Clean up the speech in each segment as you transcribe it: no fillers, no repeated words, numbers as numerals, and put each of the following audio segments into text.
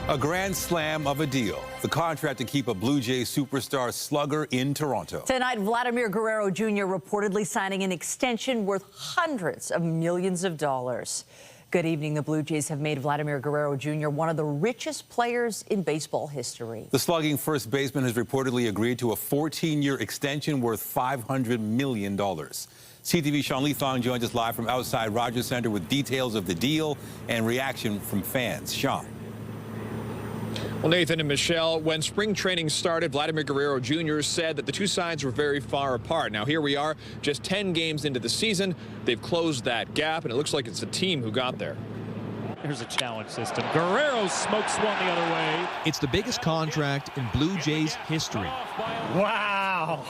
A grand slam of a deal. The contract to keep a Blue Jays superstar slugger in Toronto. Tonight, Vladimir Guerrero Jr. reportedly signing an extension worth hundreds of millions of dollars. Good evening. The Blue Jays have made Vladimir Guerrero Jr. one of the richest players in baseball history. The slugging first baseman has reportedly agreed to a 14-year extension worth $500 million. CTV Sean Lee Thong joins us live from outside Rogers Centre with details of the deal and reaction from fans. Sean. Well, Nathan and Michelle, when spring training started, Vladimir Guerrero Jr. said that the two sides were very far apart. Now, here we are, just 10 games into the season. They've closed that gap, and it looks like it's the team who got there. Here's a challenge system. Guerrero smokes one the other way. It's the biggest contract in Blue Jays history. Wow.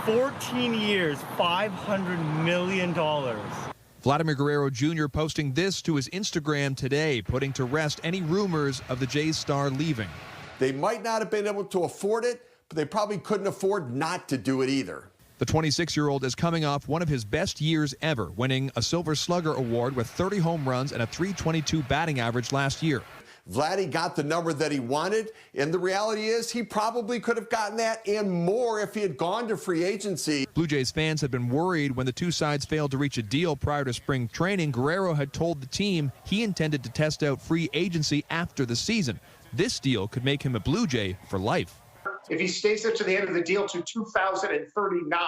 14 years, $500 million. Vladimir Guerrero Jr. posting this to his Instagram today, putting to rest any rumors of the Jays star leaving. They might not have been able to afford it, but they probably couldn't afford not to do it either. The 26-year-old is coming off one of his best years ever, winning a Silver Slugger award with 30 home runs and a .322 batting average last year. Vladdy got the number that he wanted, and the reality is he probably could have gotten that and more if he had gone to free agency. Blue Jays fans had been worried when the two sides failed to reach a deal prior to spring training. Guerrero had told the team he intended to test out free agency after the season. This deal could make him a Blue Jay for life. If he stays up to the end of the deal to 2039,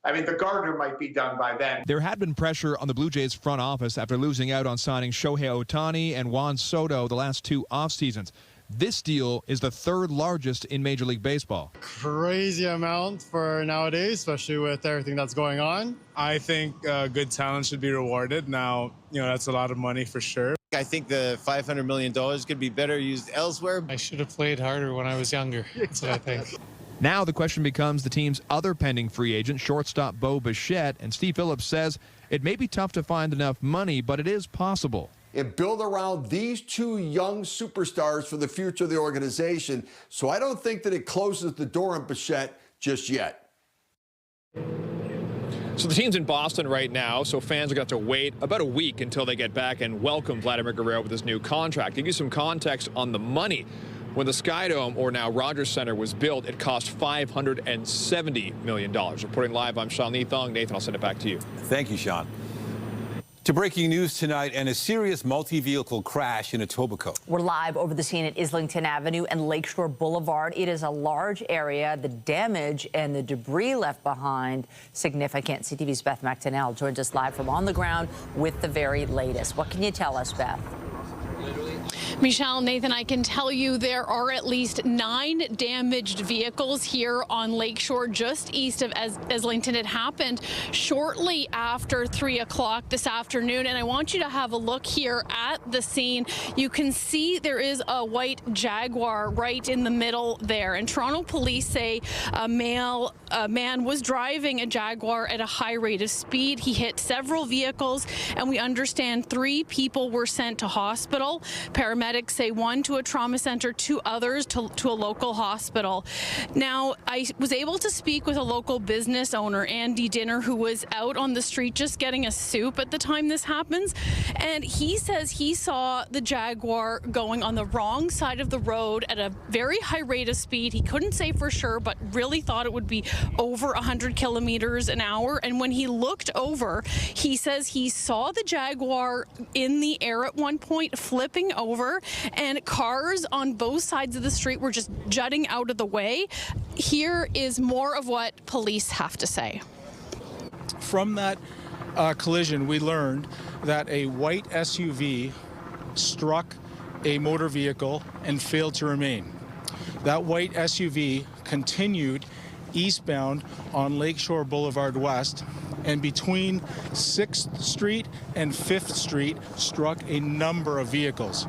I mean, the gardener might be done by then. There had been pressure on the Blue Jays front office after losing out on signing Shohei Ohtani and Juan Soto the last two off seasons. This deal is the third largest in Major League Baseball. Crazy amount for nowadays, especially with everything that's going on. I think good talent should be rewarded. Now, that's a lot of money for sure. I think the $500 million could be better used elsewhere. I should have played harder when I was younger. That's what I think. Now the question becomes the team's other pending free agent, shortstop Bo Bichette, and Steve Phillips says it may be tough to find enough money, but it is possible. And build around these two young superstars for the future of the organization. So I don't think that it closes the door on Bichette just yet. So the team's in Boston right now, so fans are going to have to wait about a week until they get back and welcome Vladimir Guerrero with his new contract. To give you some context on the money, when the Skydome, or now Rogers Centre, was built, it cost $570 million. Reporting live, I'm Sean Lee Thong. Nathan, I'll send it back to you. Thank you, Sean. To breaking news tonight, and a serious multi-vehicle crash in Etobicoke. We're live over the scene at Islington Avenue and Lakeshore Boulevard. It is a large area. The damage and the debris left behind significant. CTV's Beth McTonnell joins us live from on the ground with the very latest. What can you tell us, Beth? Michelle, Nathan, I can tell you there are at least 9 damaged vehicles here on Lakeshore, just east of Islington. It happened shortly after 3 o'clock this afternoon, and I want you to have a look here at the scene. You can see there is a white Jaguar right in the middle there, and Toronto police say a man was driving a Jaguar at a high rate of speed. He hit several vehicles, and we understand 3 people were sent to hospital. Paramedics say 1 to a trauma center, 2 others to a local hospital. Now, I was able to speak with a local business owner, Andy Dinner, who was out on the street just getting a soup at the time this happens, and he says he saw the Jaguar going on the wrong side of the road at a very high rate of speed. He couldn't say for sure, but really thought it would be over 100 kilometers an hour. And when he looked over, he says he saw the Jaguar in the air at one point, flipping over, and cars on both sides of the street were just jutting out of the way. Here is more of what police have to say. From that collision, we learned that a white SUV struck a motor vehicle and failed to remain. That white SUV continued eastbound on Lakeshore Boulevard West, and between 6th Street and 5th Street struck a number of vehicles.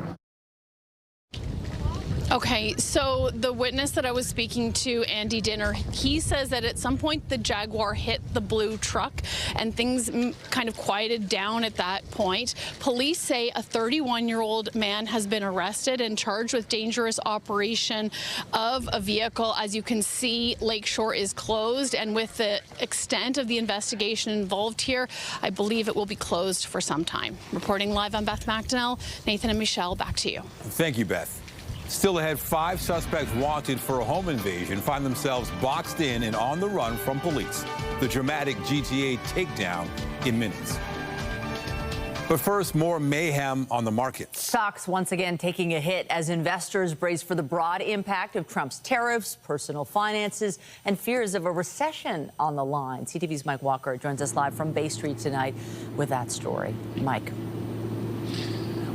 Okay, so the witness that I was speaking to, Andy Dinner, he says that at some point the Jaguar hit the blue truck and things kind of quieted down at that point. Police say a 31-year-old man has been arrested and charged with dangerous operation of a vehicle. As you can see, Lakeshore is closed, and with the extent of the investigation involved here, I believe it will be closed for some time. Reporting live, I'm Beth McTonnell. Nathan and Michelle, back to you. Thank you, Beth. Still ahead, 5 suspects wanted for a home invasion find themselves boxed in and on the run from police. The dramatic GTA takedown in minutes. But first, more mayhem on the markets. Stocks once again taking a hit as investors brace for the broad impact of Trump's tariffs, personal finances, and fears of a recession on the line. CTV's Mike Walker joins us live from Bay Street tonight with that story. Mike.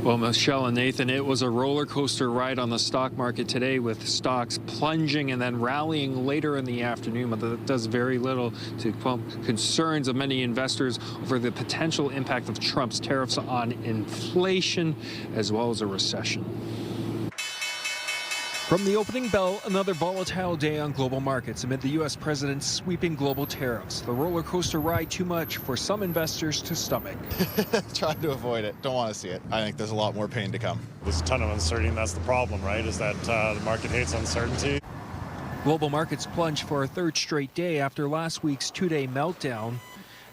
Well, Michelle and Nathan, it was a roller coaster ride on the stock market today, with stocks plunging and then rallying later in the afternoon. But that does very little to quell concerns of many investors over the potential impact of Trump's tariffs on inflation as well as a recession. From the opening bell, another volatile day on global markets amid the U.S. president's sweeping global tariffs. The roller coaster ride too much for some investors to stomach. Trying to avoid it. Don't want to see it. I think there's a lot more pain to come. There's a ton of uncertainty, and that's the problem, right? Is that the market hates uncertainty. Global markets plunged for a third straight day after last week's two-day meltdown.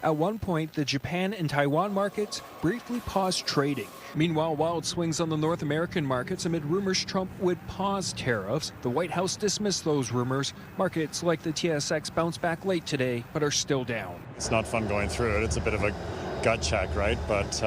At one point, the Japan and Taiwan markets briefly paused trading. Meanwhile, wild swings on the North American markets amid rumors Trump would pause tariffs. The White House dismissed those rumors. Markets like the TSX bounced back late today, but are still down. It's not fun going through it. It's a bit of a gut check, right? But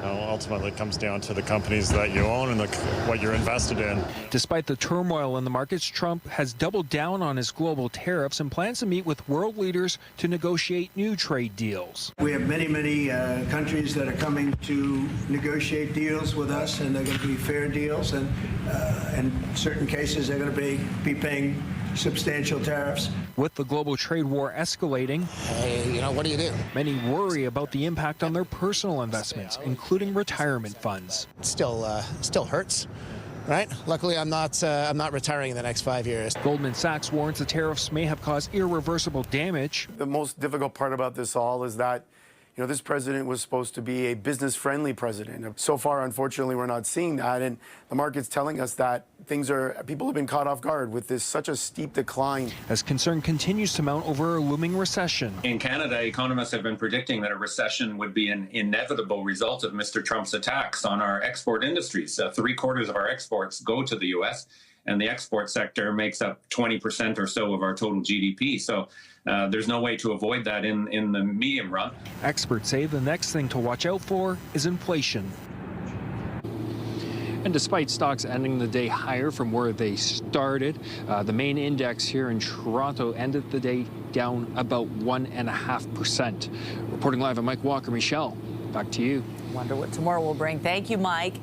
ultimately it comes down to the companies that you own and what you're invested in. Despite the turmoil in the markets, Trump has doubled down on his global tariffs and plans to meet with world leaders to negotiate new trade deals. We have many countries that are coming to negotiate deals with us, and they're going to be fair deals, and in certain cases they're going to be paying substantial tariffs. With the global trade war escalating, what do you do? Many worry about the impact on their personal investments, including retirement funds. Still hurts, right? Luckily, I'm not retiring in the next 5 years. Goldman Sachs warns the tariffs may have caused irreversible damage. The most difficult part about this all is that this president was supposed to be a business-friendly president. So far, unfortunately, we're not seeing that, and the market's telling us that people have been caught off guard with such a steep decline. As concern continues to mount over a looming recession. In Canada, economists have been predicting that a recession would be an inevitable result of Mr. Trump's attacks on our export industries. 3/4 of our exports go to the U.S., and the export sector makes up 20% or so of our total GDP. So there's no way to avoid that in the medium run. Experts say the next thing to watch out for is inflation. And despite stocks ending the day higher from where they started, the main index here in Toronto ended the day down about 1.5%. Reporting live, I'm Mike Walker. Michelle, back to you. Wonder what tomorrow will bring. Thank you, Mike.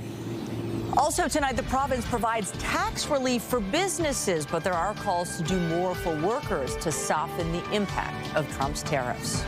Also tonight, the province provides tax relief for businesses, but there are calls to do more for workers to soften the impact of Trump's tariffs.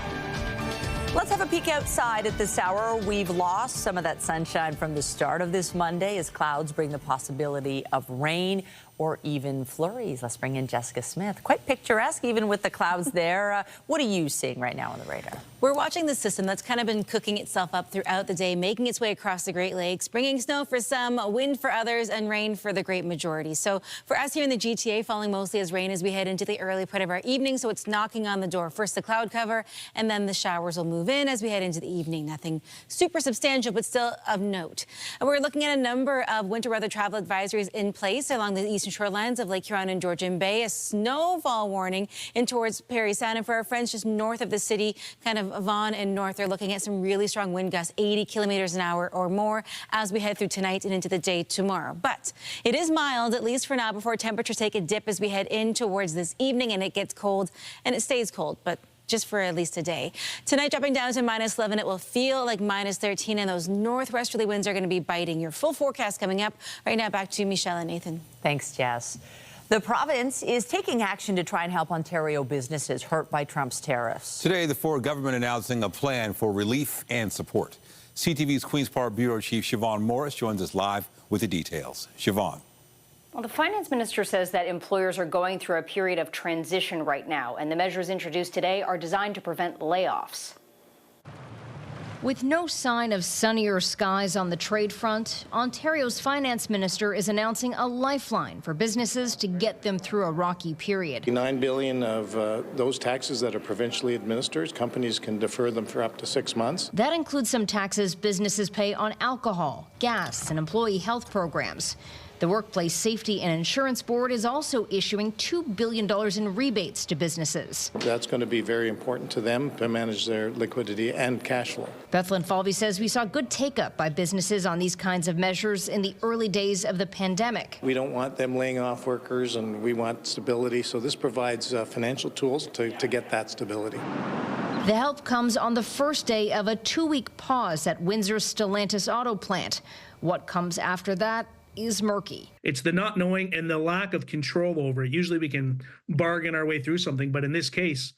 Let's have a peek outside at this hour. We've lost some of that sunshine from the start of this Monday as clouds bring the possibility of rain or even flurries. Let's bring in Jessica Smith. Quite picturesque, even with the clouds there. What are you seeing right now on the radar? We're watching the system that's kind of been cooking itself up throughout the day, making its way across the Great Lakes, bringing snow for some, wind for others, and rain for the great majority. So for us here in the GTA, falling mostly as rain as we head into the early part of our evening, so it's knocking on the door. First the cloud cover, and then the showers will move in as we head into the evening. Nothing super substantial, but still of note. And we're looking at a number of winter weather travel advisories in place along the eastern shorelines of Lake Huron and Georgian Bay. A snowfall warning in towards Parry Sound. And for our friends just north of the city, kind of Vaughan and north, they're looking at some really strong wind gusts, 80 kilometers an hour or more as we head through tonight and into the day tomorrow. But it is mild, at least for now, before temperatures take a dip as we head in towards this evening, and it gets cold and it stays cold. But just for at least a day. Tonight, dropping down to -11, it will feel like -13, and those northwesterly winds are going to be biting. Your full forecast coming up. Right now, back to Michelle and Nathan. Thanks, Jess. The province is taking action to try and help Ontario businesses hurt by Trump's tariffs. Today, the Ford government announcing a plan for relief and support. CTV's Queen's Park Bureau Chief Siobhan Morris joins us live with the details. Siobhan. Well, the finance minister says that employers are going through a period of transition right now, and the measures introduced today are designed to prevent layoffs. With no sign of sunnier skies on the trade front, Ontario's finance minister is announcing a lifeline for businesses to get them through a rocky period. $9 billion of those taxes that are provincially administered, companies can defer them for up to 6 months. That includes some taxes businesses pay on alcohol, gas, and employee health programs. The Workplace Safety and Insurance Board is also issuing $2 billion in rebates to businesses. That's going to be very important to them to manage their liquidity and cash flow. Bethlen Falvey says we saw good take-up by businesses on these kinds of measures in the early days of the pandemic. We don't want them laying off workers, and we want stability, so this provides financial tools to get that stability. The help comes on the first day of a 2-week pause at Windsor's Stellantis auto plant. What comes after that is murky. It's the not knowing and the lack of control over it. Usually we can bargain our way through something, but in this case,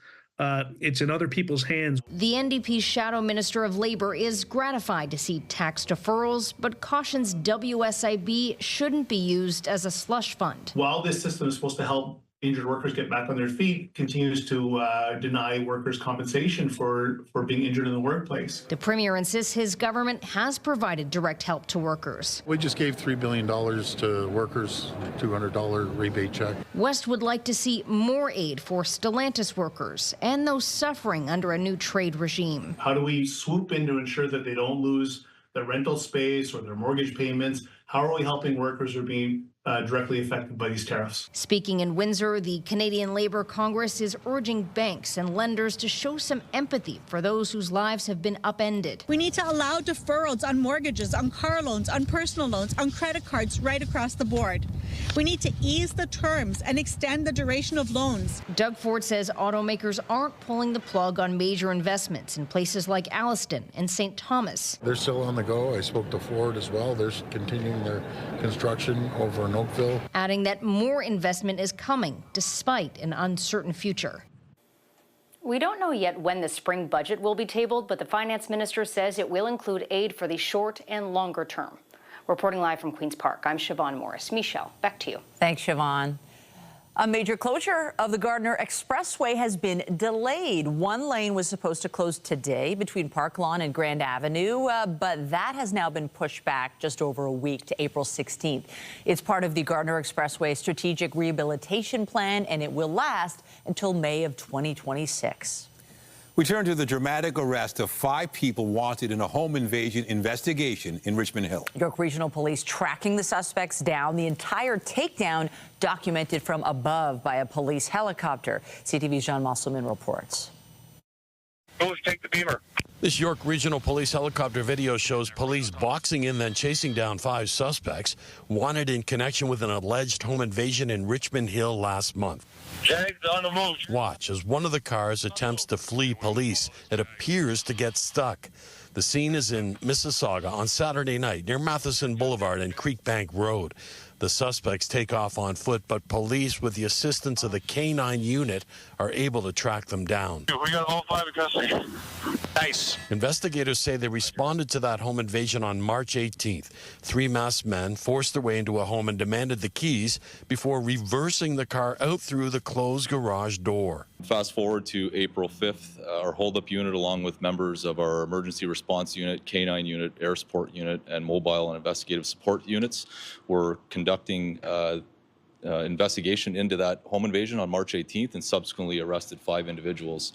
it's in other people's hands. The NDP's Shadow Minister of Labour is gratified to see tax deferrals, but cautions WSIB shouldn't be used as a slush fund. While this system is supposed to help injured workers get back on their feet, continues to deny workers compensation for being injured in the workplace. The Premier insists his government has provided direct help to workers. We just gave $3 billion to workers, $200 rebate check. West would like to see more aid for Stellantis workers and those suffering under a new trade regime. How do we swoop in to ensure that they don't lose their rental space or their mortgage payments? How are we helping workers who are being directly affected by these tariffs? Speaking in Windsor, the Canadian Labour Congress is urging banks and lenders to show some empathy for those whose lives have been upended. We need to allow deferrals on mortgages, on car loans, on personal loans, on credit cards right across the board. We need to ease the terms and extend the duration of loans. Doug Ford says automakers aren't pulling the plug on major investments in places like Alliston and St. Thomas. They're still on the go. I spoke to Ford as well. They're continuing their construction over in Oakville. Adding that more investment is coming despite an uncertain future. We don't know yet when the spring budget will be tabled, but the finance minister says it will include aid for the short and longer term. Reporting live from Queen's Park, I'm Siobhan Morris. Michelle, back to you. Thanks, Siobhan. A major closure of the Gardiner Expressway has been delayed. One lane was supposed to close today between Park Lawn and Grand Avenue, but that has now been pushed back just over a week to April 16th. It's part of the Gardiner Expressway Strategic Rehabilitation Plan, and it will last until May of 2026. We turn to the dramatic arrest of 5 people wanted in a home invasion investigation in Richmond Hill. York Regional Police tracking the suspects down. The entire takedown documented from above by a police helicopter. CTV's John Musselman reports. Go take the beamer. This York Regional Police helicopter video shows police boxing in, then chasing down 5 suspects wanted in connection with an alleged home invasion in Richmond Hill last month. Jags on the move. Watch as one of the cars attempts to flee police. It appears to get stuck. The scene is in Mississauga on Saturday night near Matheson Boulevard and Creekbank Road. The suspects take off on foot, but police, with the assistance of the K-9 unit, are able to track them down. We got all 5 in custody. Nice. Investigators say they responded to that home invasion on March 18th. 3 masked men forced their way into a home and demanded the keys before reversing the car out through the closed garage door. Fast forward to April 5th, our holdup unit, along with members of our emergency response unit, K-9 unit, air support unit, and mobile and investigative support units, were conducting investigation into that home invasion on March 18th and subsequently arrested 5 individuals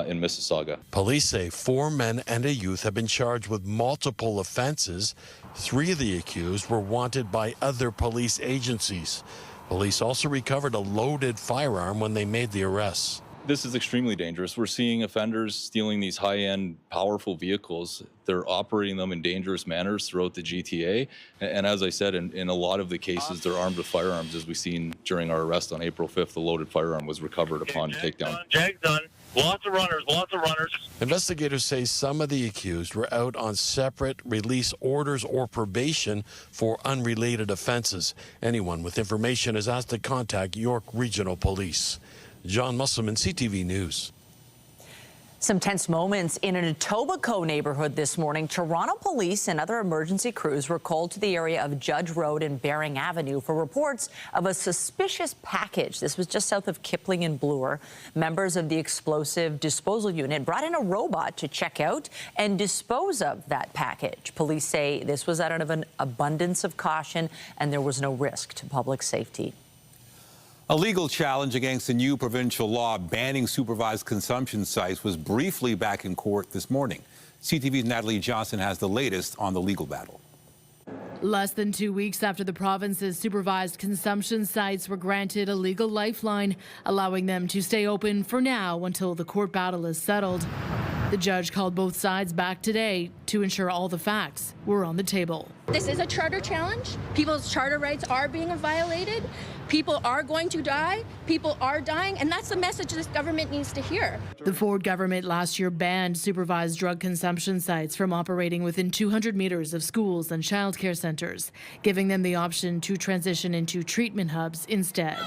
in Mississauga. Police say 4 men and a youth have been charged with multiple offenses. 3 of the accused were wanted by other police agencies. Police also recovered a loaded firearm when they made the arrests. This is extremely dangerous. We're seeing offenders stealing these high-end, powerful vehicles. They're operating them in dangerous manners throughout the GTA. And as I said, in a lot of the cases, they're armed with firearms. As we've seen during our arrest on April 5th, the loaded firearm was recovered upon takedown. Jags done. Lots of runners, lots of runners. Investigators say some of the accused were out on separate release orders or probation for unrelated offenses. Anyone with information is asked to contact York Regional Police. John Musselman, CTV News. Some tense moments in an Etobicoke neighborhood this morning. Toronto police and other emergency crews were called to the area of Judge Road and Bering Avenue for reports of a suspicious package. This was just south of Kipling and Bloor. Members of the explosive disposal unit brought in a robot to check out and dispose of that package. Police say this was out of an abundance of caution and there was no risk to public safety. A legal challenge against a new provincial law banning supervised consumption sites was briefly back in court this morning. CTV's Natalie Johnson has the latest on the legal battle. Less than 2 weeks after the province's supervised consumption sites were granted a legal lifeline, allowing them to stay open for now until the court battle is settled. The judge called both sides back today to ensure all the facts were on the table. This is a charter challenge. People's charter rights are being violated. People are going to die. People are dying. And that's the message this government needs to hear. The Ford government last year banned supervised drug consumption sites from operating within 200 meters of schools and childcare centers, giving them the option to transition into treatment hubs instead.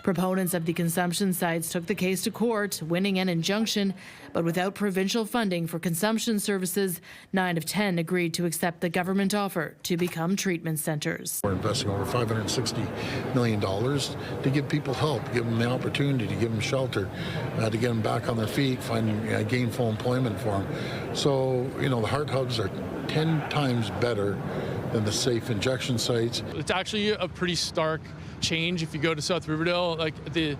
Proponents of the consumption sites took the case to court, winning an injunction, but without provincial funding for consumption services, 9 of 10 agreed to accept the government offer to become treatment centers. We're investing over $560 million to give people help, give them the opportunity, to give them shelter, to get them back on their feet, find gainful employment for them. So, the heart hubs are 10 times better than the safe injection sites. It's actually a pretty stark change if you go to South Riverdale, like the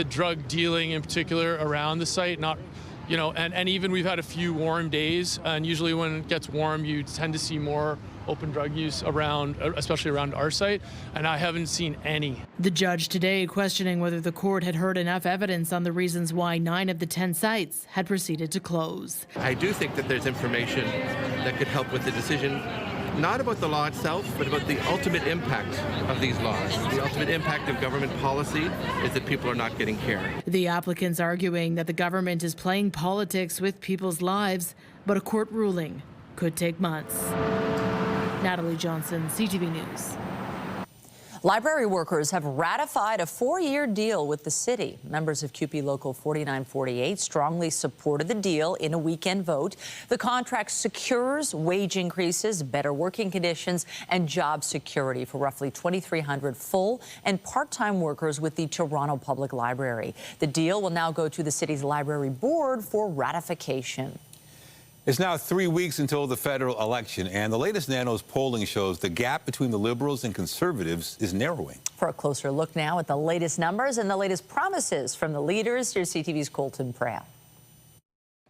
drug dealing in particular around the site, and even we've had a few warm days, and usually when it gets warm you tend to see more open drug use around, especially around our site, and I haven't seen any. The judge today questioning whether the court had heard enough evidence on the reasons why 9 of the 10 sites had proceeded to close. I do think that there's information that could help with the decision, not about the law itself, but about the ultimate impact of these laws. The ultimate impact of government policy is that people are not getting care. The applicants arguing that the government is playing politics with people's lives, but a court ruling could take months. Natalie Johnson, CTV News. Library workers have ratified a 4-year deal with the city. Members of CUPE Local 4948 strongly supported the deal in a weekend vote. The contract secures wage increases, better working conditions, and job security for roughly 2,300 full and part-time workers with the Toronto Public Library. The deal will now go to the city's library board for ratification. It's now 3 weeks until the federal election, and the latest Nanos polling shows the gap between the Liberals and Conservatives is narrowing. For a closer look now at the latest numbers and the latest promises from the leaders, here's CTV's Colton Prowl.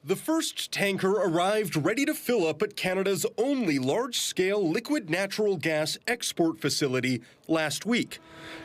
The first tanker arrived ready to fill up at Canada's only large-scale liquid natural gas export facility last week.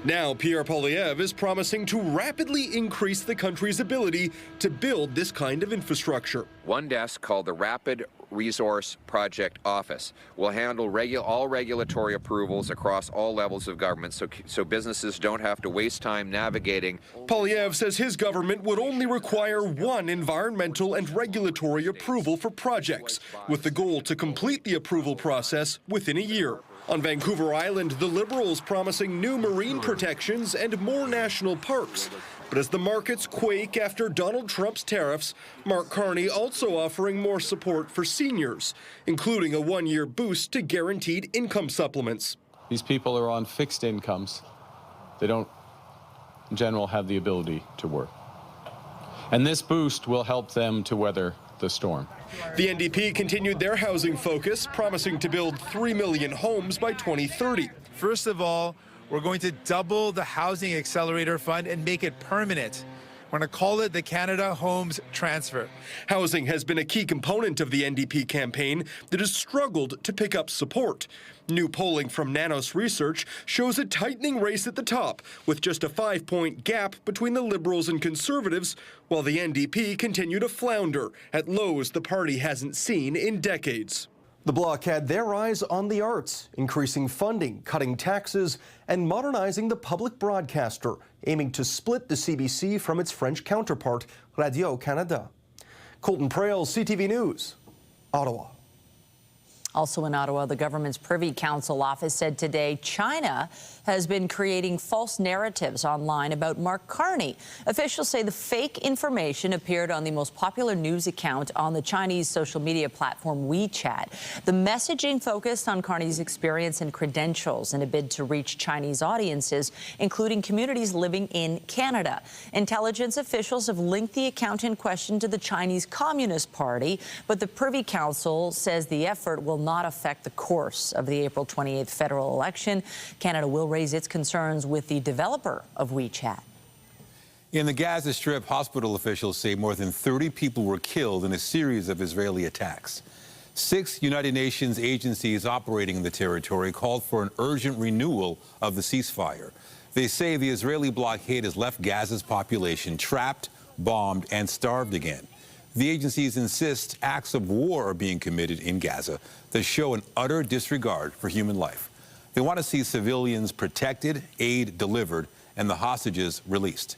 Now, Pierre Poilievre is promising to rapidly increase the country's ability to build this kind of infrastructure. One desk called the Rapid Resource Project Office will handle all regulatory approvals across all levels of government so businesses don't have to waste time navigating. Poilievre says his government would only require one environmental and regulatory approval for projects, with the goal to complete the approval process within a year. On Vancouver Island, the Liberals promising new marine protections and more national parks. But as the markets quake after Donald Trump's tariffs, Mark Carney also offering more support for seniors, including a 1-year boost to guaranteed income supplements. These people are on fixed incomes. They don't, in general, have the ability to work. And this boost will help them to weather the storm. The NDP continued their housing focus, promising to build 3 million homes by 2030. First of all, we're going to double the Housing Accelerator Fund and make it permanent. We're going to call it the Canada Homes Transfer. Housing has been a key component of the NDP campaign that has struggled to pick up support. New polling from Nanos Research shows a tightening race at the top, with just a 5-point gap between the Liberals and Conservatives, while the NDP continue to flounder at lows the party hasn't seen in decades. The Bloc had their eyes on the arts, increasing funding, cutting taxes, and modernizing the public broadcaster, aiming to split the CBC from its French counterpart, Radio-Canada. Colton Prowl, CTV News, Ottawa. Also in Ottawa, the government's Privy Council office said today China has been creating false narratives online about Mark Carney. Officials say the fake information appeared on the most popular news account on the Chinese social media platform WeChat. The messaging focused on Carney's experience and credentials in a bid to reach Chinese audiences, including communities living in Canada. Intelligence officials have linked the account in question to the Chinese Communist Party, but the Privy Council says the effort will not affect the course of the April 28th federal election. Canada will raise its concerns with the developer of WeChat. In the Gaza Strip, hospital officials say more than 30 people were killed in a series of Israeli attacks. 6 United Nations agencies operating in the territory called for an urgent renewal of the ceasefire. They say the Israeli blockade has left Gaza's population trapped, bombed, and starved again. The agencies insist acts of war are being committed in Gaza that show an utter disregard for human life. They want to see civilians protected, aid delivered, and the hostages released.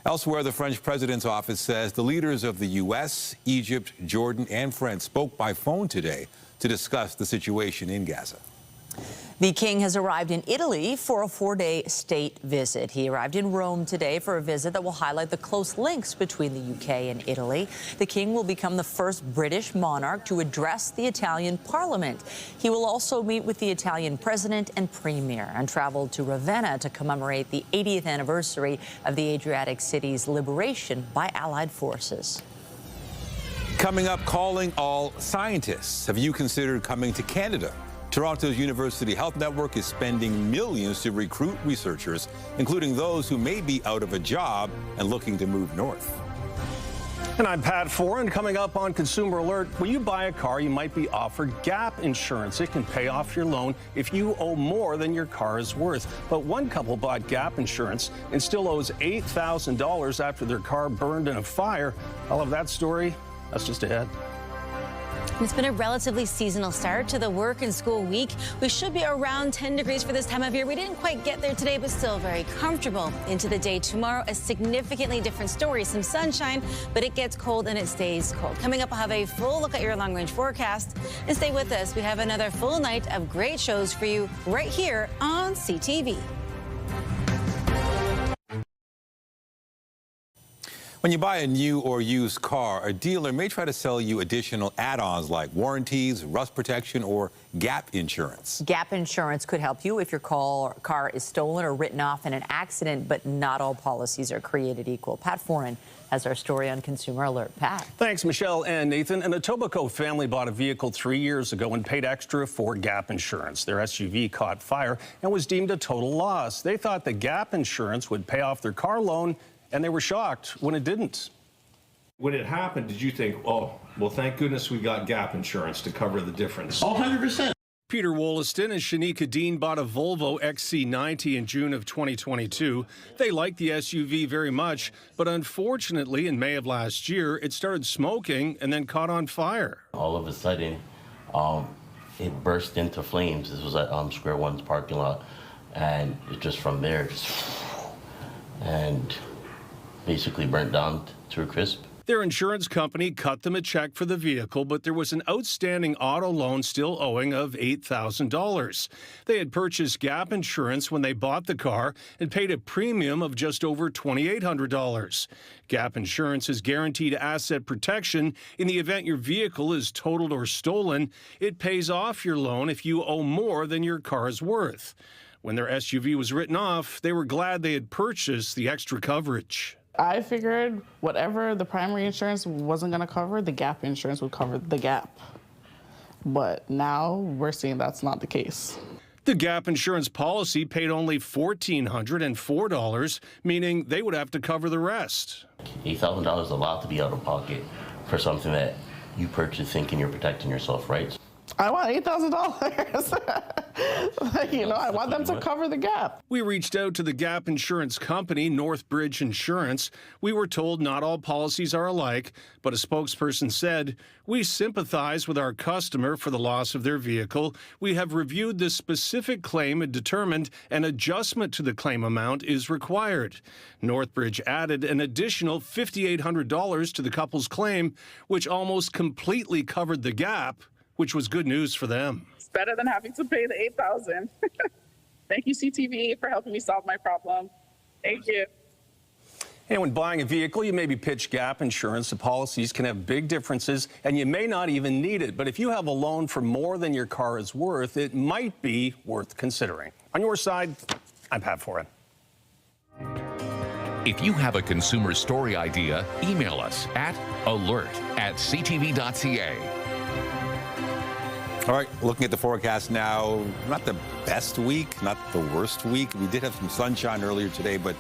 Elsewhere, the French president's office says the leaders of the U.S., Egypt, Jordan, and France spoke by phone today to discuss the situation in Gaza. The king has arrived in Italy for a 4-day state visit. He arrived in Rome today for a visit that will highlight the close links between the UK and Italy. The king will become the first British monarch to address the Italian parliament. He will also meet with the Italian president and premier and travel to Ravenna to commemorate the 80th anniversary of the Adriatic city's liberation by Allied forces. Coming up, calling all scientists. Have you considered coming to Canada? Toronto's University Health Network is spending millions to recruit researchers, including those who may be out of a job and looking to move north. And I'm Pat Foran. Coming up on Consumer Alert, when you buy a car, you might be offered gap insurance. It can pay off your loan if you owe more than your car is worth. But one couple bought gap insurance and still owes $8,000 after their car burned in a fire. All of that story, that's just ahead. It's been a relatively seasonal start to the work and school week. We should be around 10 degrees for this time of year. We didn't quite get there today, but still very comfortable. Into the day tomorrow, a significantly different story. Some sunshine, but it gets cold and it stays cold. Coming up, I'll have a full look at your long-range forecast. And stay with us. We have another full night of great shows for you right here on CTV. When you buy a new or used car, a dealer may try to sell you additional add-ons like warranties, rust protection, or gap insurance. Gap insurance could help you if your car is stolen or written off in an accident, but not all policies are created equal. Pat Foran has our story on Consumer Alert. Pat. Thanks, Michelle and Nathan. An Etobicoke family bought a vehicle 3 years ago and paid extra for gap insurance. Their SUV caught fire and was deemed a total loss. They thought the gap insurance would pay off their car loan, and they were shocked when it didn't. When it happened, did you think, oh, well, thank goodness we got gap insurance to cover the difference? 100%. Peter Wollaston and Shanika Dean bought a Volvo XC90 in June of 2022. They liked the SUV very much, but unfortunately, in May of last year, it started smoking and then caught on fire. All of a sudden, it burst into flames. This was at Square One's parking lot, and it just from there, and basically burnt down to a crisp. Their insurance company cut them a check for the vehicle, but there was an outstanding auto loan still owing of $8,000. They had purchased gap insurance when they bought the car and paid a premium of just over $2,800. Gap insurance is guaranteed asset protection in the event your vehicle is totaled or stolen. It pays off your loan if you owe more than your car is worth. When their SUV was written off, they were glad they had purchased the extra coverage. I figured whatever the primary insurance wasn't going to cover, the gap insurance would cover the gap. But now we're seeing that's not the case. The gap insurance policy paid only $1,404, meaning they would have to cover the rest. $8,000 is a lot to be out of pocket for something that you purchase thinking you're protecting yourself, right? I want $8,000. You know, I want them to cover the gap. We reached out to the gap insurance company, Northbridge Insurance. We were told not all policies are alike, but a spokesperson said, "We sympathize with our customer for the loss of their vehicle. We have reviewed the specific claim and determined an adjustment to the claim amount is required." Northbridge added an additional $5,800 to the couple's claim, which almost completely covered the gap, which was good news for them. It's better than having to pay the $8,000. Thank you, CTV, for helping me solve my problem. Thank you. And when buying a vehicle, you maybe pitch gap insurance. The policies can have big differences, and you may not even need it. But if you have a loan for more than your car is worth, it might be worth considering. On your side, I'm Pat Foran. If you have a consumer story idea, email us at alert@ctv.ca. All right, looking at the forecast now, not the best week, not the worst week. We did have some sunshine earlier today, but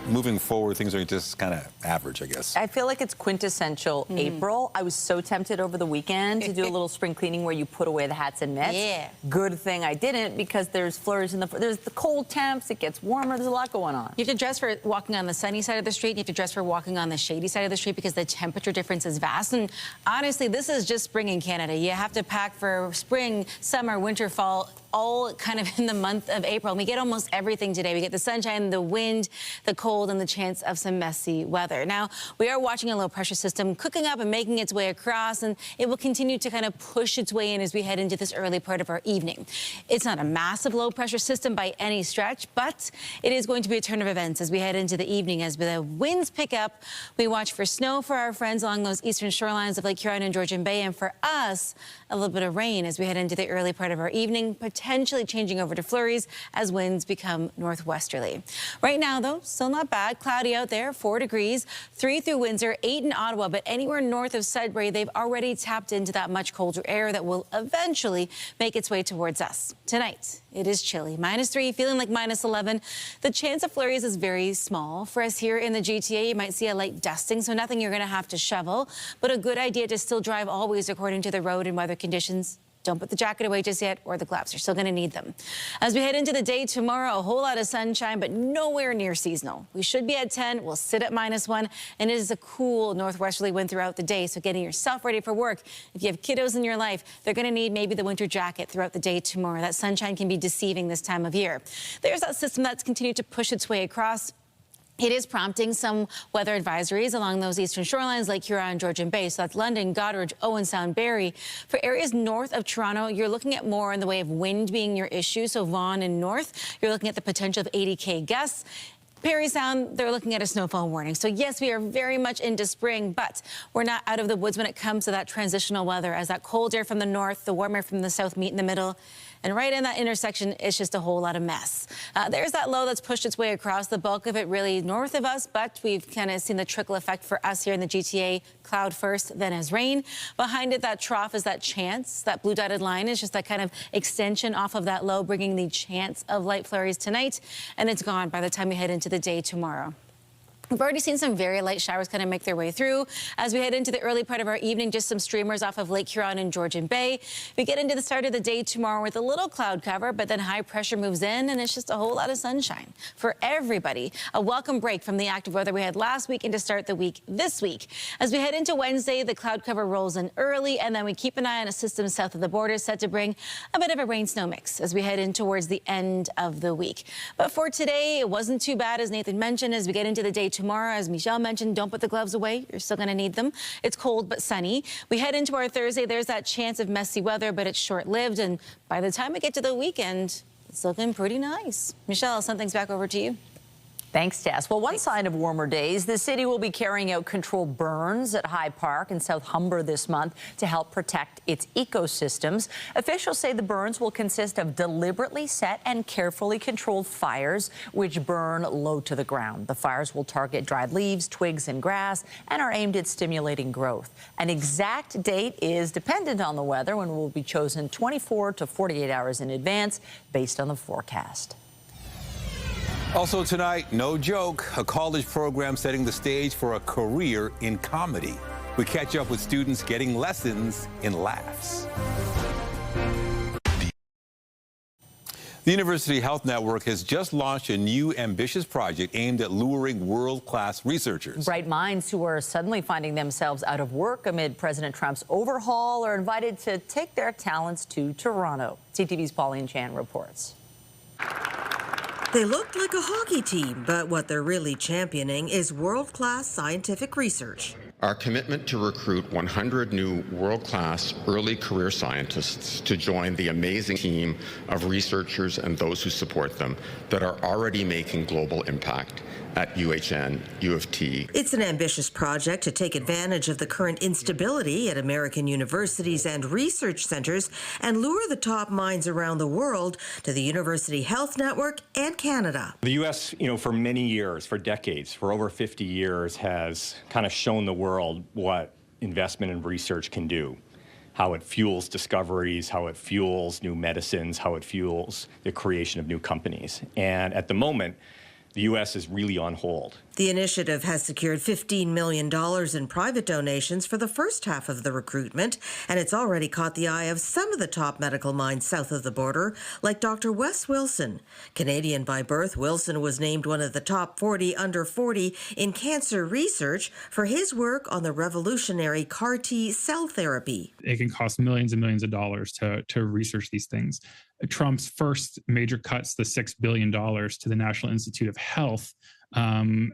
moving forward, things are just kind of average, I guess. I feel like it's quintessential April. I was so tempted over the weekend to do a little spring cleaning where you put away the hats and mitts. Yeah. Good thing I didn't, because there's flurries there's the cold temps, it gets warmer, there's a lot going on. You have to dress for walking on the sunny side of the street. You have to dress for walking on the shady side of the street because the temperature difference is vast. And honestly, this is just spring in Canada. You have to pack for spring, summer, winter, fall, all kind of in the month of April. We get almost everything today. We get the sunshine, the wind, the cold, and the chance of some messy weather. Now, we are watching a low pressure system cooking up and making its way across, and it will continue to kind of push its way in as we head into this early part of our evening. It's not a massive low pressure system by any stretch, but it is going to be a turn of events as we head into the evening. As the winds pick up, we watch for snow for our friends along those eastern shorelines of Lake Huron and Georgian Bay, and for us, a little bit of rain as we head into the early part of our evening, potentially changing over to flurries as winds become northwesterly. Right now, though, still not bad. Cloudy out there, 4 degrees, 3 through Windsor, 8 in Ottawa, but anywhere north of Sudbury, they've already tapped into that much colder air that will eventually make its way towards us. Tonight, it is chilly. -3, feeling like -11. The chance of flurries is very small. For us here in the GTA, you might see a light dusting, so nothing you're going to have to shovel, but a good idea to still drive always according to the road and weather conditions. Don't put the jacket away just yet, or the gloves. You're still going to need them. As we head into the day tomorrow, a whole lot of sunshine, but nowhere near seasonal. We should be at 10. We'll sit at -1, and it is a cool northwesterly wind throughout the day, so getting yourself ready for work. If you have kiddos in your life, they're going to need maybe the winter jacket throughout the day tomorrow. That sunshine can be deceiving this time of year. There's that system that's continued to push its way across. It is prompting some weather advisories along those eastern shorelines, Lake Huron and Georgian Bay. So that's London, Goderich, Owen Sound, Barrie. For areas north of Toronto, you're looking at more in the way of wind being your issue. So Vaughan and north, you're looking at the potential of 80K gusts. Parry Sound, they're looking at a snowfall warning. So yes, we are very much into spring, but we're not out of the woods when it comes to that transitional weather, as that cold air from the north, the warm air from the south meet in the middle. And right in that intersection, it's just a whole lot of mess. There's that low that's pushed its way across, the bulk of it really north of us, but we've kind of seen the trickle effect for us here in the GTA. Cloud first, then as rain. Behind it, that trough is that chance. That blue dotted line is just that kind of extension off of that low, bringing the chance of light flurries tonight. And it's gone by the time we head into the day tomorrow. We've already seen some very light showers kind of make their way through. As we head into the early part of our evening, just some streamers off of Lake Huron and Georgian Bay. We get into the start of the day tomorrow with a little cloud cover, but then high pressure moves in, and it's just a whole lot of sunshine for everybody. A welcome break from the active weather we had last week and to start the week this week. As we head into Wednesday, the cloud cover rolls in early, and then we keep an eye on a system south of the border set to bring a bit of a rain-snow mix as we head in towards the end of the week. But for today, it wasn't too bad, as Nathan mentioned. As we get into the day tomorrow, as Michelle mentioned, don't put the gloves away. You're still going to need them. It's cold but sunny. We head into our Thursday. There's that chance of messy weather, but it's short-lived. And by the time we get to the weekend, it's looking pretty nice. Michelle, I'll send things back over to you. Thanks, Tess. Well, one sign of warmer days, the city will be carrying out controlled burns at High Park in South Humber this month to help protect its ecosystems. Officials say the burns will consist of deliberately set and carefully controlled fires, which burn low to the ground. The fires will target dried leaves, twigs, and grass, and are aimed at stimulating growth. An exact date is dependent on the weather, and will be chosen 24 to 48 hours in advance based on the forecast. Also tonight, no joke, a college program setting the stage for a career in comedy. We catch up with students getting lessons in laughs. The University Health Network has just launched a new ambitious project aimed at luring world-class researchers. Bright minds who are suddenly finding themselves out of work amid President Trump's overhaul are invited to take their talents to Toronto. CTV's Pauline Chan reports. They look like a hockey team, but what they're really championing is world-class scientific research. Our commitment to recruit 100 new world-class early career scientists to join the amazing team of researchers and those who support them that are already making global impact at UHN, U of T. It's an ambitious project to take advantage of the current instability at American universities and research centers and lure the top minds around the world to the University Health Network and Canada. The U.S., for many years, for decades, for over 50 years, has kind of shown the world what investment in research can do, how it fuels discoveries, how it fuels new medicines, how it fuels the creation of new companies. And at the moment, the U.S. is really on hold. The initiative has secured $15 million in private donations for the first half of the recruitment, and it's already caught the eye of some of the top medical minds south of the border, like Dr. Wes Wilson. Canadian by birth, Wilson was named one of the top 40 under 40 in cancer research for his work on the revolutionary CAR-T cell therapy. It can cost millions and millions of dollars to research these things. Trump's first major cuts, the $6 billion to the National Institute of Health,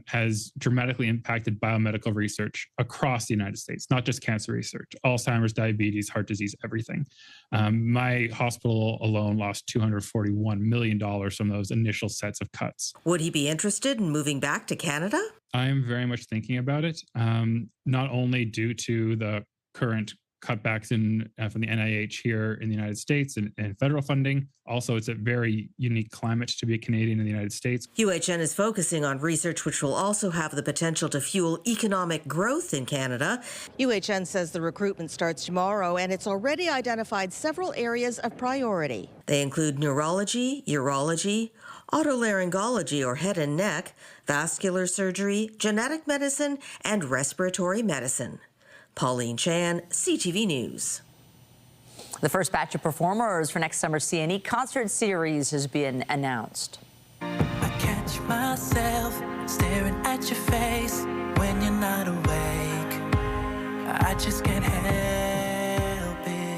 has dramatically impacted biomedical research across the United States, not just cancer research, Alzheimer's, diabetes, heart disease, everything. My hospital alone lost $241 million from those initial sets of cuts. Would he be interested in moving back to Canada? I'm very much thinking about it, not only due to the current cutbacks from the NIH here in the United States and federal funding. Also, it's a very unique climate to be a Canadian in the United States. UHN is focusing on research which will also have the potential to fuel economic growth in Canada. UHN says the recruitment starts tomorrow, and it's already identified several areas of priority. They include neurology, urology, otolaryngology or head and neck, vascular surgery, genetic medicine, and respiratory medicine. Pauline Chan, CTV News. The first batch of performers for next summer's CNE concert series has been announced. I catch myself staring at your face when you're not awake. I just can't help it.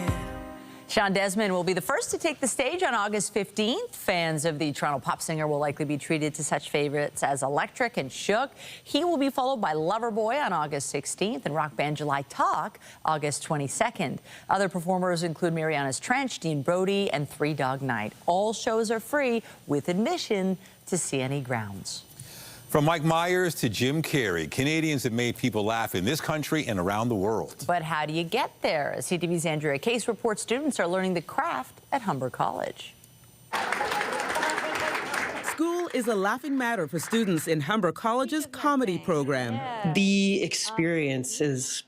Sean Desmond will be the first to take the stage on August 15th. Fans of the Toronto pop singer will likely be treated to such favorites as Electric and Shook. He will be followed by Loverboy on August 16th and rock band July Talk August 22nd. Other performers include Mariana's Trench, Dean Brody, and Three Dog Night. All shows are free with admission to CNE grounds. From Mike Myers to Jim Carrey, Canadians have made people laugh in this country and around the world. But how do you get there? As CTV's Andrea Case reports, students are learning the craft at Humber College. School is a laughing matter for students in Humber College's comedy program. The experience is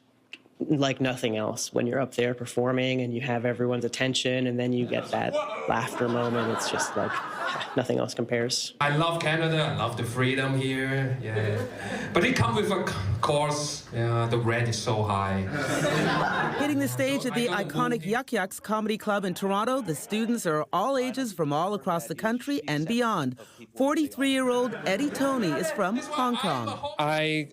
like nothing else when you're up there performing and you have everyone's attention and then you get that laughter moment. It's just like nothing else compares. I love Canada. I love the freedom here. Yeah, but it comes with a course. Yeah, the rent is so high. Hitting the stage at the iconic Yuck Yucks Comedy Club in Toronto, the students are all ages from all across the country and beyond. 43-year-old Eddie Tony is from Hong Kong. I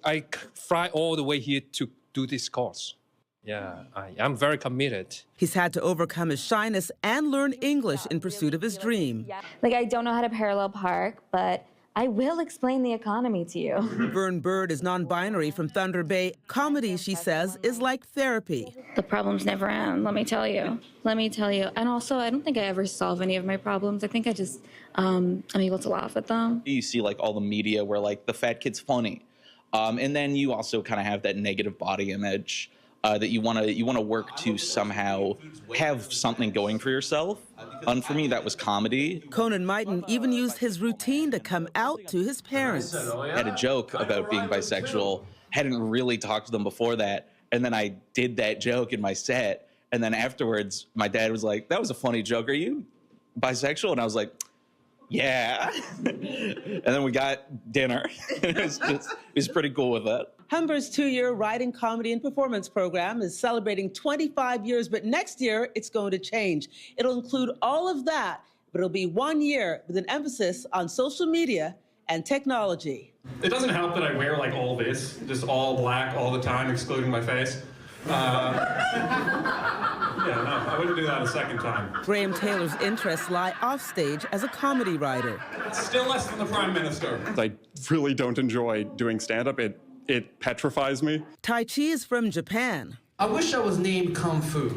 fly all the way here to do this course. Yeah, I'm very committed. He's had to overcome his shyness and learn English in pursuit of his dream. Like, I don't know how to parallel park, but I will explain the economy to you. Vern Bird is non-binary from Thunder Bay. Comedy, she says, is like therapy. The problems never end, let me tell you. And also, I don't think I ever solve any of my problems. I think I just, I'm able to laugh at them. You see, like, all the media where, like, the fat kid's funny. And then you also kind of have that negative body image that you want to work to somehow have something going for yourself. And for me, that was comedy. Conan Mighton even used his routine to come out to his parents. I had a joke about being bisexual, hadn't really talked to them before that, and then I did that joke in my set, and then afterwards, my dad was like, "That was a funny joke. Are you bisexual?" And I was like, "Yeah." And then we got dinner. It was pretty cool with that. Humber's 2-year writing, comedy, and performance program is celebrating 25 years, but next year it's going to change. It'll include all of that, but it'll be 1 year with an emphasis on social media and technology. It doesn't help that I wear like all this, just all black all the time, excluding my face. Yeah, no, I wouldn't do that a second time. Graham Taylor's interests lie offstage as a comedy writer. It's still less than the Prime Minister. I really don't enjoy doing stand-up. It petrifies me. Tai Chi is from Japan. I wish I was named Kung Fu. You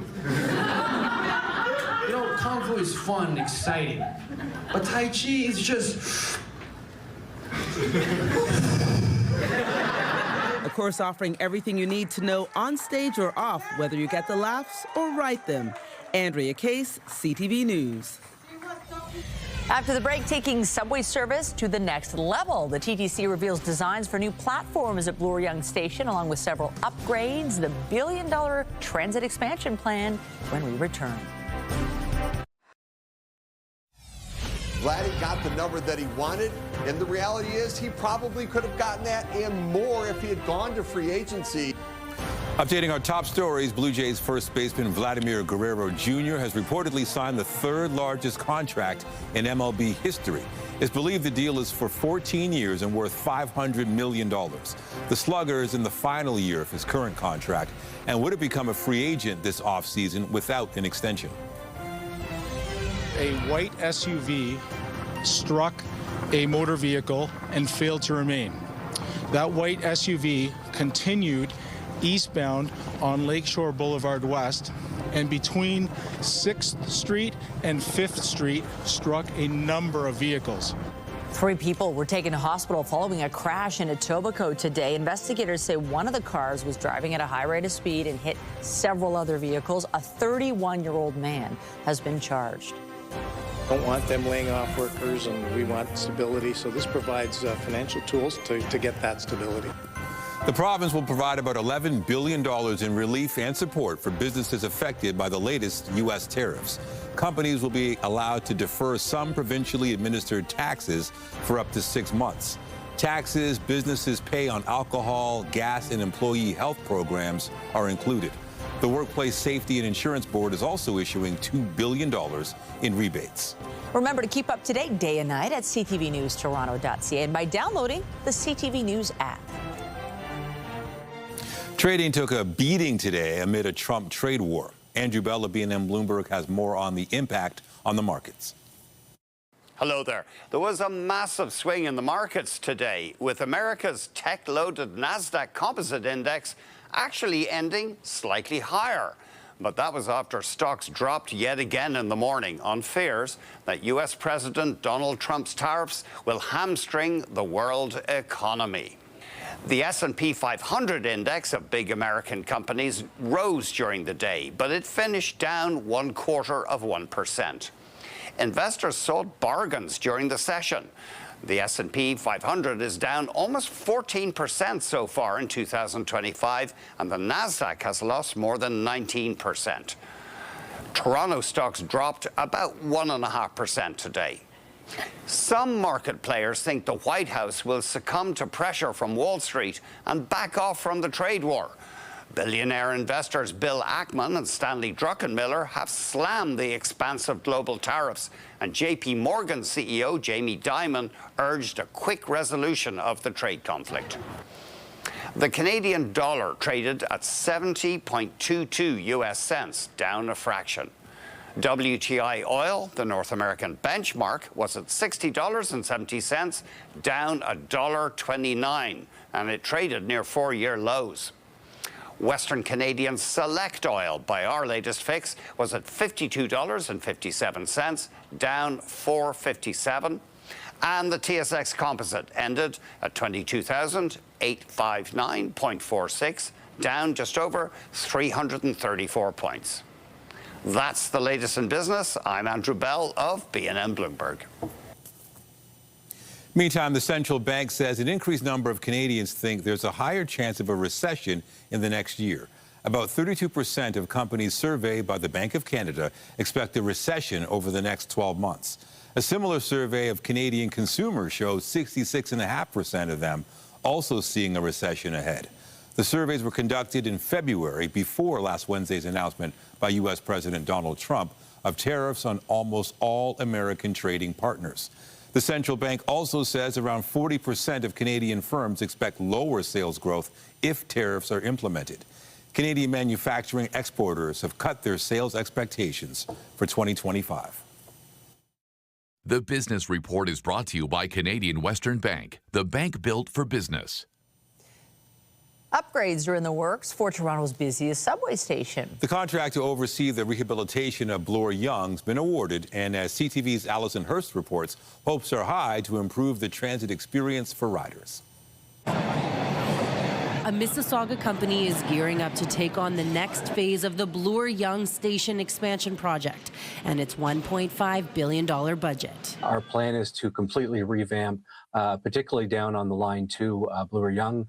know, Kung Fu is fun and exciting, but Tai Chi is just... A course offering everything you need to know on stage or off, whether you get the laughs or write them. Andrea Case, CTV News. After the break, taking subway service to the next level. The TTC reveals designs for new platforms at Bloor-Yonge Station, along with several upgrades, the billion-dollar transit expansion plan when we return. Vladdy got the number that he wanted, and the reality is he probably could have gotten that and more if he had gone to free agency. Updating our top stories, Blue Jays first baseman Vladimir Guerrero Jr. has reportedly signed the third largest contract in MLB history. It's believed the deal is for 14 years and worth $500 million. The slugger is in the final year of his current contract and would have become a free agent this offseason without an extension. A white SUV struck a motor vehicle and failed to remain. That white SUV continued eastbound on Lakeshore Boulevard West, and between 6th Street and 5th Street struck a number of vehicles. 3 people were taken to hospital following a crash in Etobicoke today. Investigators say one of the cars was driving at a high rate of speed and hit several other vehicles. A 31-year-old man has been charged. Don't want them laying off workers, and we want stability, so this provides financial tools to get that stability. The province will provide about $11 billion in relief and support for businesses affected by the latest U.S. tariffs. Companies will be allowed to defer some provincially administered taxes for up to 6 months. Taxes businesses pay on alcohol, gas, and employee health programs are included. The Workplace Safety and Insurance Board is also issuing $2 billion in rebates. Remember to keep up to date day and night at ctvnewstoronto.ca and by downloading the CTV News app. Trading took a beating today amid a Trump trade war. Andrew Bell of BNN Bloomberg has more on the impact on the markets. Hello there. There was a massive swing in the markets today, with America's tech-loaded NASDAQ Composite Index actually ending slightly higher. But that was after stocks dropped yet again in the morning on fears that U.S. President Donald Trump's tariffs will hamstring the world economy. The S&P 500 index of big American companies rose during the day, but it finished down 0.25%. Investors sought bargains during the session. The S&P 500 is down almost 14% so far in 2025, and the Nasdaq has lost more than 19%. Toronto stocks dropped about 1.5% today. Some market players think the White House will succumb to pressure from Wall Street and back off from the trade war. Billionaire investors Bill Ackman and Stanley Druckenmiller have slammed the expansive global tariffs, and JP Morgan CEO Jamie Dimon urged a quick resolution of the trade conflict. The Canadian dollar traded at 70.22 US cents, down a fraction. WTI oil, the North American benchmark, was at $60.70, down $1.29, and it traded near 4-year lows. Western Canadian Select oil, by our latest fix, was at $52.57, down $4.57. And the TSX Composite ended at 22,859.46, down just over 334 points. That's the latest in business. I'm Andrew Bell of BNN Bloomberg. Meantime, the central bank says an increased number of Canadians think there's a higher chance of a recession in the next year. About 32% of companies surveyed by the Bank of Canada expect a recession over the next 12 months. A similar survey of Canadian consumers shows 66.5% of them also seeing a recession ahead. The surveys were conducted in February, before last Wednesday's announcement by U.S. President Donald Trump of tariffs on almost all American trading partners. The central bank also says around 40% of Canadian firms expect lower sales growth if tariffs are implemented. Canadian manufacturing exporters have cut their sales expectations for 2025. The Business Report is brought to you by Canadian Western Bank, the bank built for business. Upgrades are in the works for Toronto's busiest subway station. The contract to oversee the rehabilitation of Bloor-Yonge has been awarded, and as CTV's Allison Hurst reports, hopes are high to improve the transit experience for riders. A Mississauga company is gearing up to take on the next phase of the Bloor-Yonge station expansion project and its $1.5 billion budget. Our plan is to completely revamp particularly down on the line 2 Bloor-Yonge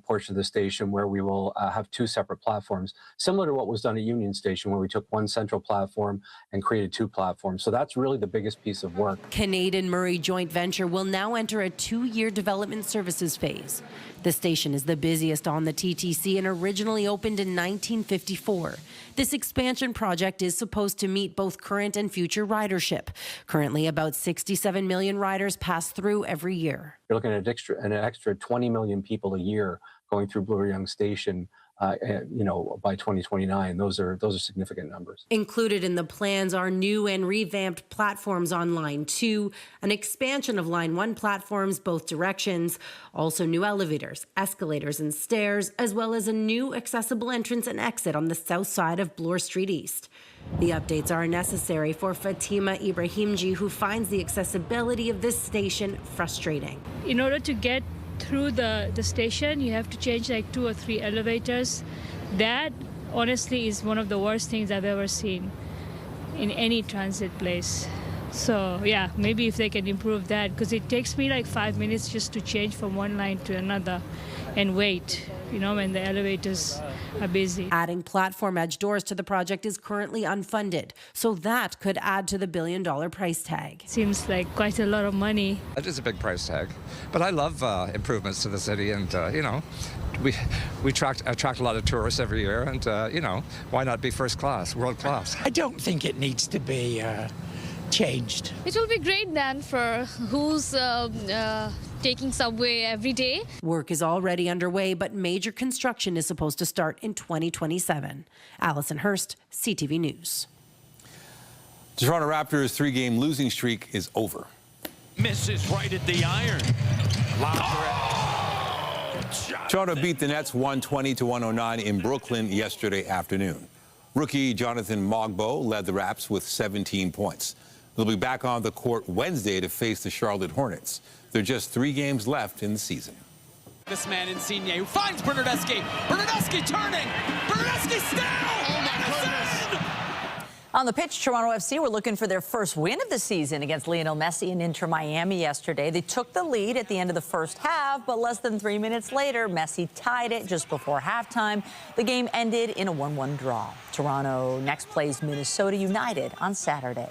portion of the station, where we will have 2 separate platforms, similar to what was done at Union Station, where we took 1 central platform and created 2 platforms. So that's really the biggest piece of work. Canadian-Murray joint venture will now enter a 2-year development services phase. The station is the busiest on the TTC and originally opened in 1954. This expansion project is supposed to meet both current and future ridership. Currently, about 67 million riders pass through every year. You're looking at an extra 20 million people a year going through Bloor-Yonge Station, by 2029. Those are significant numbers. Included in the plans are new and revamped platforms on Line 2, an expansion of Line 1 platforms both directions, also new elevators, escalators, and stairs, as well as a new accessible entrance and exit on the south side of Bloor Street East. The updates are necessary for Fatima Ibrahimji, who finds the accessibility of this station frustrating. In order to get through the station, you have to change like 2 or 3 elevators. That honestly is one of the worst things I've ever seen in any transit place. So yeah, maybe if they can improve that, because it takes me like 5 minutes just to change from one line to another and wait, when the elevators are busy. Adding platform edge doors to the project is currently unfunded, so that could add to the $1 billion price tag. Seems like quite a lot of money. It is a big price tag, but I love improvements to the city, and we attract a lot of tourists every year, and why not be first class, world class? I don't think it needs to be changed. It will be great then for who's taking subway every day. Work is already underway, but major construction is supposed to start in 2027. Allison Hurst, CTV News. The Toronto Raptors' 3-game losing streak is over. Misses right at the iron. Toronto beat the Nets 120-109 in Brooklyn yesterday afternoon. Rookie Jonathan Mogbo led the Raps with 17 points. They'll be back on the court Wednesday to face the Charlotte Hornets. There are just 3 games left in the season. This man, Insigne, who finds Bernardeschi. Bernardeschi turning. Bernardeschi still. Oh, my goodness. On the pitch, Toronto FC were looking for their first win of the season against Lionel Messi and Inter Miami yesterday. They took the lead at the end of the first half, but less than 3 minutes later, Messi tied it just before halftime. The game ended in a 1-1 draw. Toronto next plays Minnesota United on Saturday.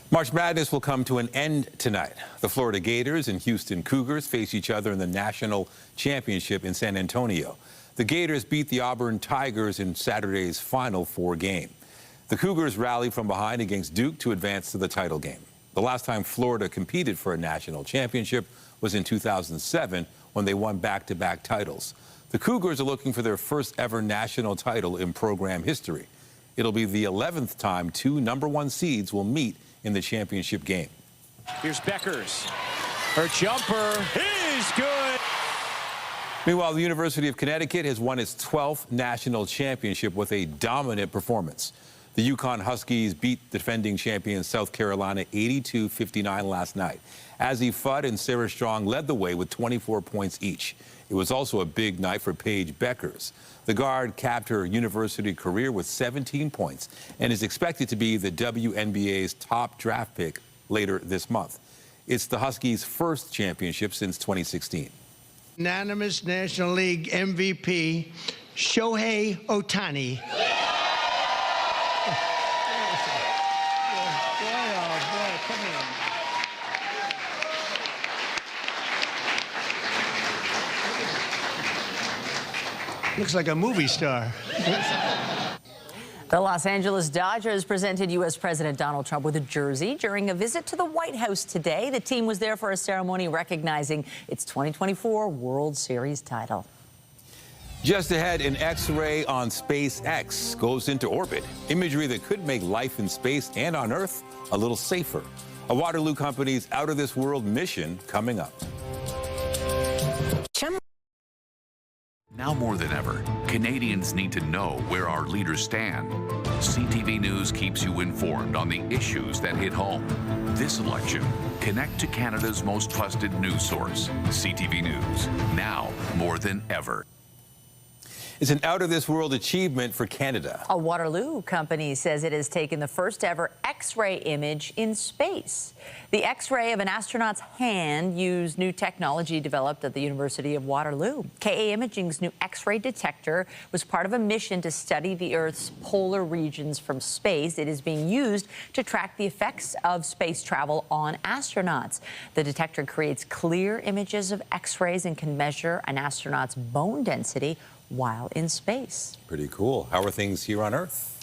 March Madness will come to an end tonight. The Florida Gators and Houston Cougars face each other in the National Championship in San Antonio. The Gators beat the Auburn Tigers in Saturday's Final Four game. The Cougars rallied from behind against Duke to advance to the title game. The last time Florida competed for a national championship was in 2007 when they won back-to-back titles. The Cougars are looking for their first ever national title in program history. It'll be the 11th time 2 #1 seeds will meet in the championship game. Here's Beckers. Her jumper is good. Meanwhile, the University of Connecticut has won its 12th national championship with a dominant performance. The Yukon Huskies beat defending champion South Carolina 82-59 last night. Azzi Fudd and Sarah Strong led the way with 24 points each. It was also a big night for Paige Beckers. The guard capped her university career with 17 points and is expected to be the WNBA's top draft pick later this month. It's the Huskies' first championship since 2016. Unanimous National League MVP, Shohei Ohtani. Looks like a movie star. The Los Angeles Dodgers presented U.S. President Donald Trump with a jersey during a visit to the White House today. The team was there for a ceremony recognizing its 2024 World Series title. Just ahead, an X-ray on SpaceX goes into orbit. Imagery that could make life in space and on Earth a little safer. A Waterloo Company's out-of-this-world mission coming up. Now more than ever, Canadians need to know where our leaders stand. CTV News keeps you informed on the issues that hit home. This election, connect to Canada's most trusted news source, CTV News, now more than ever. It's an out-of-this-world achievement for Canada. A Waterloo company says it has taken the first ever X-ray image in space. The X-ray of an astronaut's hand used new technology developed at the University of Waterloo. KA Imaging's new X-ray detector was part of a mission to study the Earth's polar regions from space. It is being used to track the effects of space travel on astronauts. The detector creates clear images of X-rays and can measure an astronaut's bone density while in space. Pretty cool. How are things here on Earth?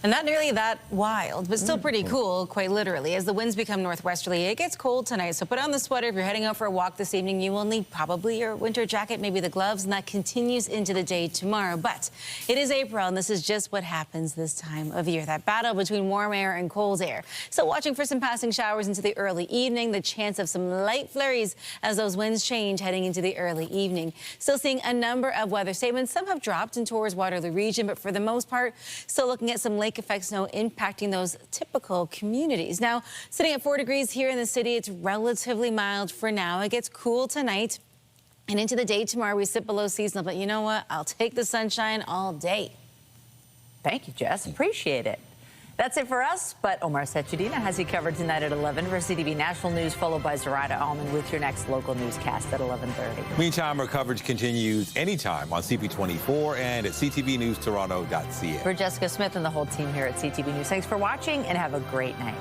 And not nearly that wild, but still pretty cool, quite literally. As the winds become northwesterly, it gets cold tonight. So put on the sweater. If you're heading out for a walk this evening, you will need probably your winter jacket, maybe the gloves, and that continues into the day tomorrow. But it is April, and this is just what happens this time of year, that battle between warm air and cold air. So watching for some passing showers into the early evening, the chance of some light flurries as those winds change heading into the early evening. Still seeing a number of weather statements. Some have dropped in towards Waterloo region, but for the most part, still looking at some lake effect snow impacting those typical communities. Now, sitting at 4 degrees here in the city, it's relatively mild for now. It gets cool tonight and into the day tomorrow. We sit below seasonal, but you know what? I'll take the sunshine all day. Thank you, Jess. Appreciate it. That's it for us, but Omar Setudina has you covered tonight at 11 for CTV National News, followed by Zoraida Allman with your next local newscast at 11:30. Meantime, our coverage continues anytime on CP24 and at ctvnewstoronto.ca. For Jessica Smith and the whole team here at CTV News, thanks for watching and have a great night.